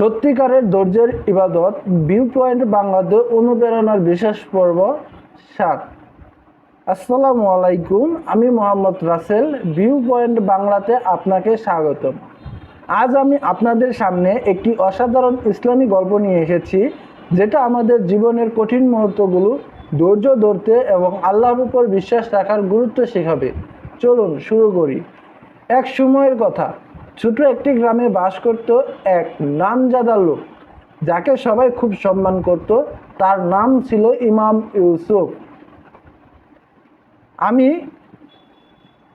সত্যিকারের ধৈর্যের ইবাদত ভিউ পয়েন্ট বাংলাতে অনুপ্রেরণার বিশেষ পর্ব ৭। আসসালামু আলাইকুম, আমি মোহাম্মদ রাসেল। ভিউ পয়েন্ট বাংলাতে আপনাকে স্বাগতম। আজ আমি আপনাদের সামনে একটি অসাধারণ ইসলামী গল্প নিয়ে এসেছি, যেটা আমাদের জীবনের কঠিন মুহূর্তগুলো ধৈর্য ধরতে এবং আল্লাহর উপর বিশ্বাস রাখার গুরুত্ব শেখাবে। চলুন শুরু করি। এক সময়ের কথা, ছোট একটি গ্রামে বাস করত এক নামজাদা লোক, যাকে সবাই খুব সম্মান করত। তার নাম ছিল ইমাম ইউসুফ।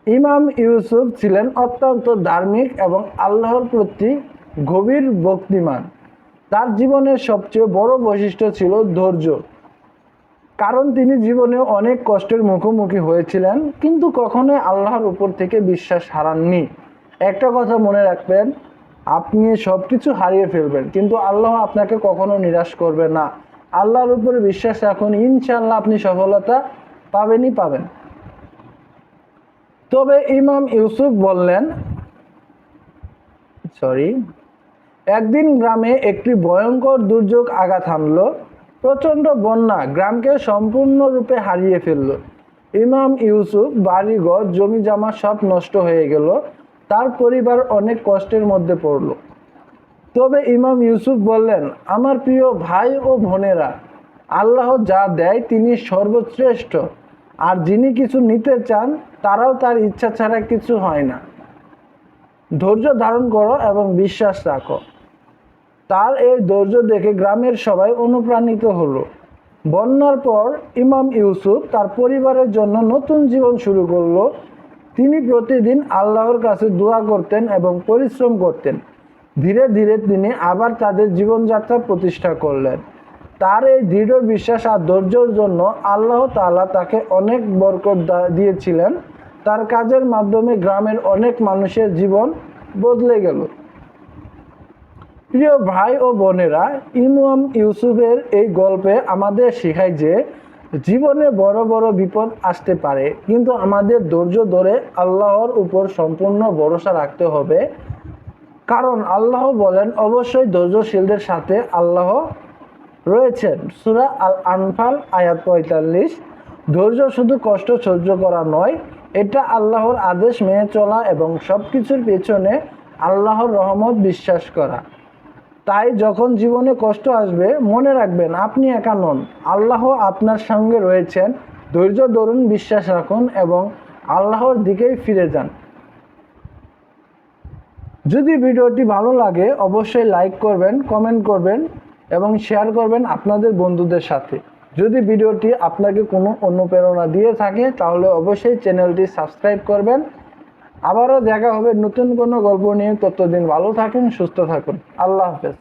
ইমাম ইউসুফ ছিলেন অত্যন্ত ধার্মিক এবং আল্লাহর প্রতি গভীর ভক্তিমান। তার জীবনের সবচেয়ে বড় বৈশিষ্ট্য ছিল ধৈর্য, কারণ তিনি জীবনে অনেক কষ্টের মুখোমুখি হয়েছিলেন, কিন্তু কখনোই আল্লাহর উপর থেকে বিশ্বাস হারাননি। একটা কথা মনে রাখবেন, আপনি সব কিছু হারিয়ে ফেলবেন, কিন্তু আল্লাহ আপনাকে কখনো নিরাশ করবে না। আল্লাহর উপরে বিশ্বাস রাখুন, ইনশাআল্লাহ আপনি সফলতা পাবেন। তবে ইমাম ইউসুফ বললেন, একদিন গ্রামে একটি ভয়ঙ্কর দুর্যোগ আঘাত হানল। প্রচণ্ড বন্যা গ্রামকে সম্পূর্ণরূপে হারিয়ে ফেলল। ইমাম ইউসুফ বাড়িঘর জমি জমা সব নষ্ট হয়ে গেল। তার পরিবার অনেক কষ্টের মধ্যে পড়ল। তবে ইমাম ইউসুফ বললেন, আমার প্রিয় ভাই ও বোনেরা, আল্লাহ যা দেয় তিনি সর্বশ্রেষ্ঠ, আর যিনি কিছু নিতে চান তারাও তার ইচ্ছা ছাড়া কিছু হয় না। ধৈর্য ধারণ করো এবং বিশ্বাস রাখো। তার এই ধৈর্য দেখে গ্রামের সবাই অনুপ্রাণিত হলো। বন্যার পর ইমাম ইউসুফ তার পরিবারের জন্য নতুন জীবন শুরু করলো। তিনি প্রতিদিন আল্লাহর কাছে দোয়া করতেন এবং পরিশ্রম করতেন। ধীরে ধীরে তিনি আবার তাদের জীবনযাত্রা প্রতিষ্ঠা করলেন। তার এই দৃঢ় বিশ্বাস আর ধৈর্যের জন্য আল্লাহ তাআলা তাকে অনেক বরকত দিয়েছিলেন। তার কাজের মাধ্যমে গ্রামের অনেক মানুষের জীবন বদলে গেল। প্রিয় ভাই ও বোনেরা, ইমাম ইউসুফের এই গল্পে আমাদের শেখায় যে জীবনে বড় বড় বিপদ আসতে পারে, কিন্তু আমাদের ধৈর্য ধরে আল্লাহর উপর সম্পূর্ণ ভরসা রাখতে হবে। কারণ আল্লাহ বলেন, অবশ্যই ধৈর্যশীলদের সাথে আল্লাহ রয়েছেন। সূরা আল আনফাল আয়াত ৪৫। ধৈর্য শুধু কষ্ট সহ্য করা নয়, এটা আল্লাহর আদেশ মেনে চলা এবং সবকিছুর পেছনে আল্লাহর রহমত বিশ্বাস করা। তাই যখন জীবনে কষ্ট আসবে, মনে রাখবেন আপনি একা নন, আল্লাহ আপনার সঙ্গে রয়েছেন। ধৈর্য ধরুন, বিশ্বাস রাখুন এবং আল্লাহর দিকেই ফিরে যান। যদি ভিডিওটি ভালো লাগে, অবশ্যই লাইক করবেন, কমেন্ট করবেন এবং শেয়ার করবেন আপনাদের বন্ধুদের সাথে। যদি ভিডিওটি আপনাকে কোনো অনুপ্রেরণা দিয়ে থাকে, তাহলে অবশ্যই চ্যানেলটি সাবস্ক্রাইব করবেন। আবারও দেখা হবে নতুন কোনো গল্প নিয়ে। ততদিন ভালো থাকুন, সুস্থ থাকুন। আল্লাহ হাফেজ।